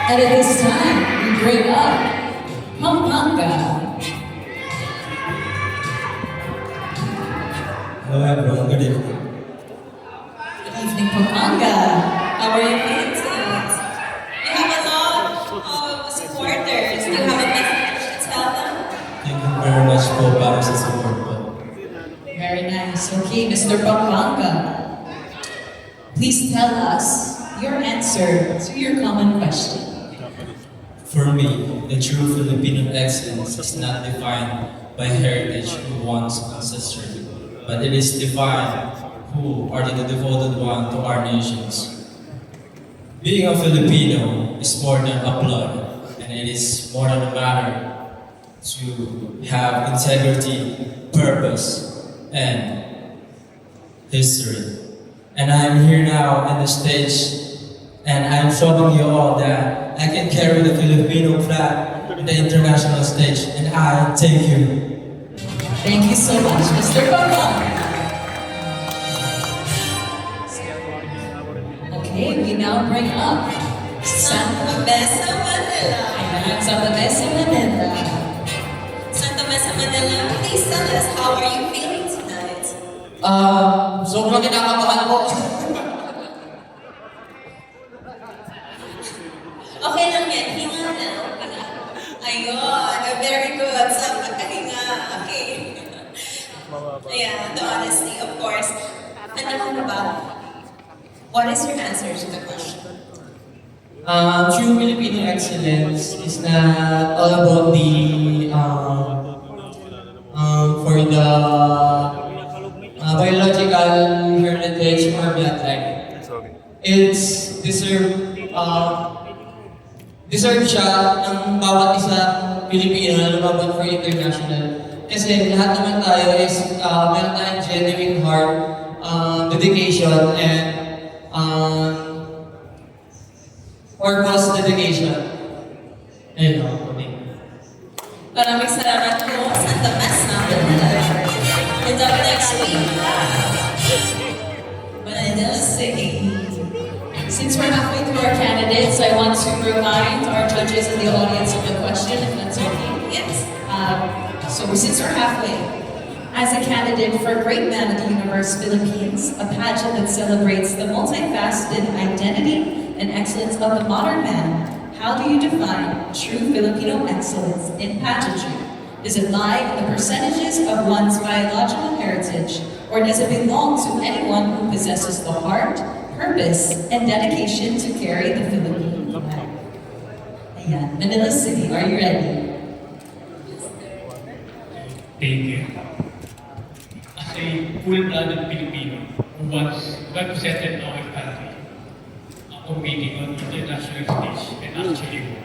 And at this time, we bring up Pampanga. Hello everyone, good evening. Good evening, Pampanga. How are you feeling tonight? You have a lot of supporters. Do you have a message to tell them? Thank you very much po para sa support po. Very nice. Okay, Mr. Pampanga. Please tell us your answer to your common question. For me, the true Filipino excellence is not defined by heritage or one's ancestry, but it is defined who are the devoted one to our nations. Being a Filipino is more than a blood, and it is more than a matter to have integrity, purpose, and history. And I'm here now on the stage, and I'm showing you all that I can carry the Filipino flag in the international stage, and I thank you. Thank you so much, Mr. Pampanga. Okay, we now bring up Santa Mesa, Manila. Santa Mesa, Manila. Santa Mesa, Manila, please tell us how are you feeling tonight? Sobrang kinakabahan po. Okay lang yan, hinga na. Ayun, very good. Sa pagkahinga, okay. Yeah, the honesty, of course. Ano ba? What is your answer to the question? True Filipino excellence is not all about the for the biological heritage or bloodline. It's deserve siya ng bawat isang Pilipino na lumabot for international. Kasi lahat naman tayo is meron tayong genuine heart, dedication, and purpose dedication. Ayun ako. Maraming salamat po, Santa Mesa, Manila. And up next week, Manila City. Since we're halfway through our candidates, I want to remind our judges and the audience of the question, if that's okay. Yes. So since we're halfway, as a candidate for Great Man of the Universe Philippines, a pageant that celebrates the multifaceted identity and excellence of the modern man, how do you define true Filipino excellence in pageantry? Does it lie in the percentages of one's biological heritage, or does it belong to anyone who possesses the heart, purpose, and dedication to carry the Philippine flag? Ayan, Manila City, are you ready? Thank you. As a full-blooded Filipino who once represented our country, competing on international stage and actually won,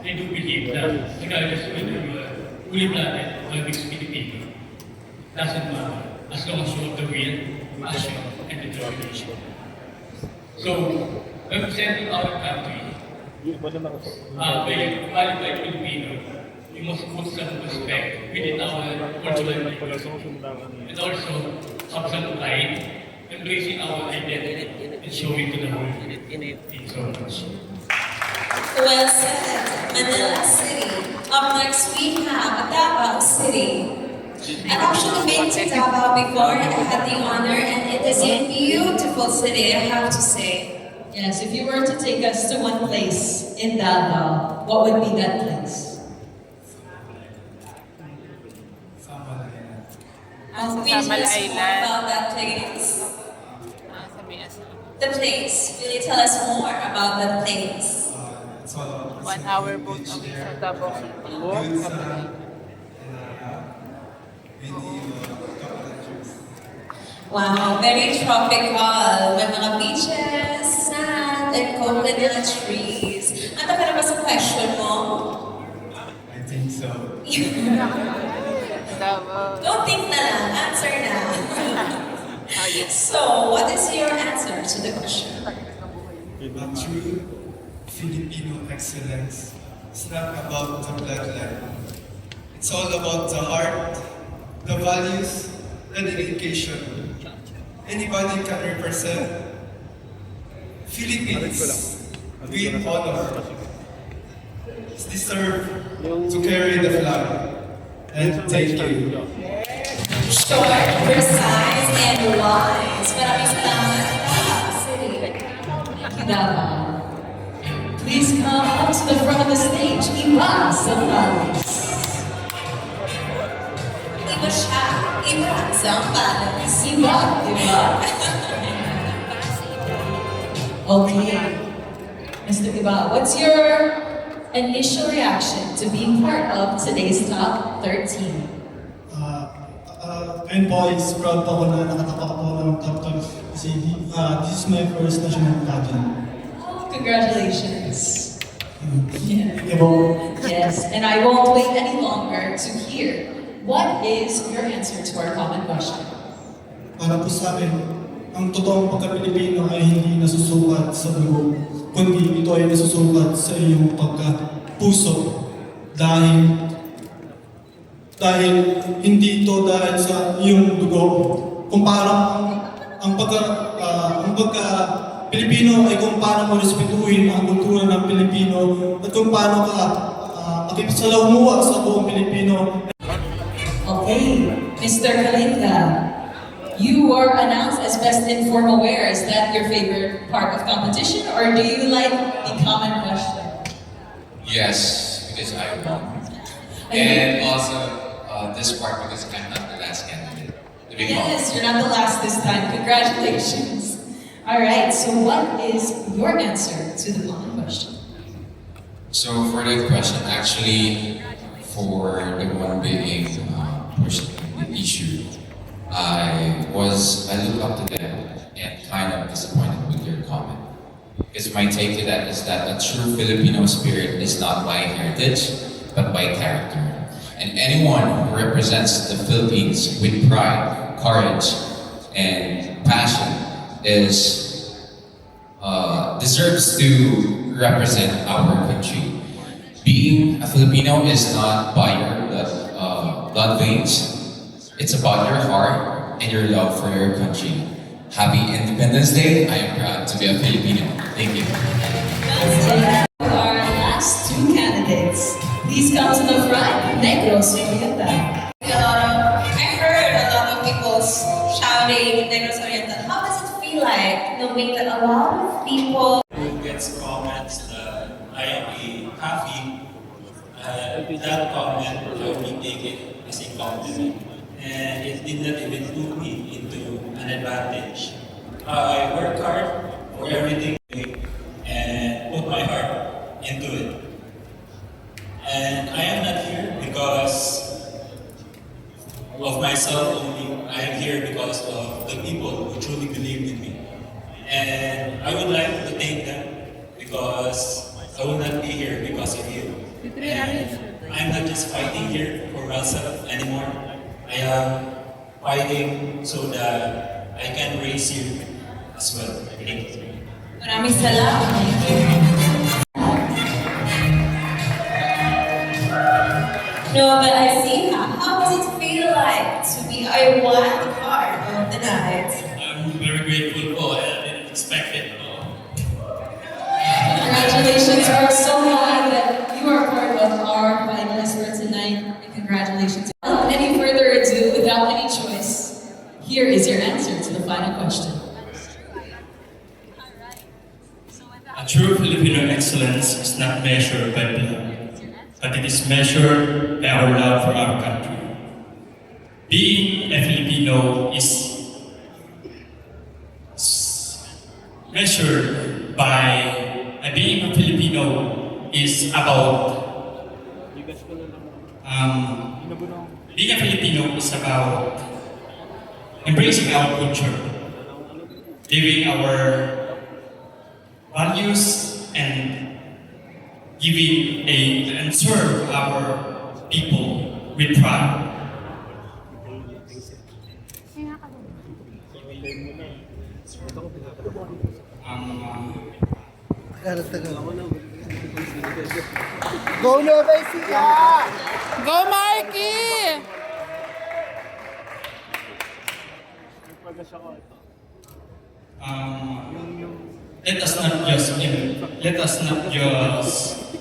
I do believe that regardless whether you are fully-blooded or mixed Filipino, doesn't matter as long as you have the will, passion, and determination. So, representing our country, being a qualified Filipino, we must put some respect within our cultural and also have some pride, embracing our identity and showing to the world. Thank you so much. Well said, Manila City. Up next we have Davao City. I've actually been to Davao before. I had the honor, and it is a beautiful city, I have to say. Yes, if you were to take us to one place in Davao, what would be that place? Will you tell us more about that place? The place. Will you tell us more about that place? 1 hour boat away from Davao City. Wow, very tropical. May mga beaches, sand, and coconut trees. Ano ka na ba sa question mo? I think so. Davao. Don't think na lang. Answer na. Ah, yes. So, what is your answer to the question? A true Filipino excellence is not about the bloodline. It's all about the heart, the values, the dedication. Anybody can represent Philippines with honor. deserve to carry the flag. And thank you. Short, precise, and wise. Maraming salamat. City. Davao. Please come up to the front of the stage. Iba Zambales. Iba siya. Iba. Zambales. Iba, iba. Okay. Mr. Iba, what's your initial reaction to being part of today's top 13? Ngayon po is proud po ako na nakatapak po ng top 12 kasi this is my first national pageant. Oh, congratulations. Yeah. Kaya po, Yes, and I won't wait any longer to hear. What is your answer to our common question? para po sa akin, ang totoong pagka-Pilipino ay hindi nasusukat sa dugo, kundi ito ay nasusukat sa iyong pagka-puso dahil hindi ito dahil sa iyong dugo. Kung parang ang pagka Pilipino ay kung paano mo respetuhin ang kultura ng Pilipino at kung paano ka makipagsalumuha sa buong Pilipino. Okay, Mr. Kalinga, you were announced as Best Informal Wear. Is that your favorite part of competition, or do you like the common question? Yes, because I won. And also this part because I'm not the last candidate. To be Yes, you're not the last this time. Congratulations. All right, so what is your answer to the common question? So for that question, actually, for the one being pushed the issue, I look up to them and kind of disappointed with your comment. Because my take to that is that a true Filipino spirit is not by heritage, but by character. And anyone who represents the Philippines with pride, courage, and passion deserves to represent our country. Being a Filipino is not by your blood veins. It's about your heart and your love for your country. Happy Independence Day. I am proud to be a Filipino. Thank you. Our last two candidates. Please come to the front. Negros Oriental. I heard a lot of people shouting Negros Oriental. How does it feel like knowing that a lot of people who gets comments that I am a happy, that comment I only take it as a compliment. And it did not even put me into an advantage. I work hard for everything and put my heart into it. And I am not here because of myself only. I am here because of the people who truly believed in me. And I would like to thank them because I would not be here because of you. And I'm not just fighting here for myself anymore. I am fighting so that I can raise you as well. Thank you. Maraming salamat. No, but I see how does it feel like to be a wild card of the night? I'm very grateful for it. I didn't expect it. Congratulations. We're so glad that you are part of our finalists for tonight. And congratulations. Without any further ado, without any choice, here is your answer to the final question. A true Filipino excellence is not measured by blood, but it is measured by our love for our country. Being a Filipino is measured by being a Filipino is about being a Filipino is about embracing our culture, living our values and and serve our people with pride. Go Nueva Ecija! Go Marky! Let us not just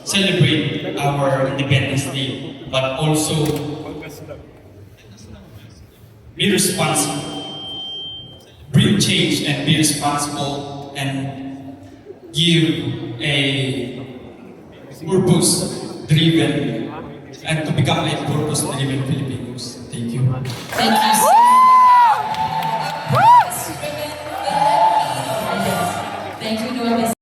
celebrate our Independence Day, but also be responsible, bring change and be responsible and give a purpose-driven and to become a purpose-driven Filipinos. Thank you. Thank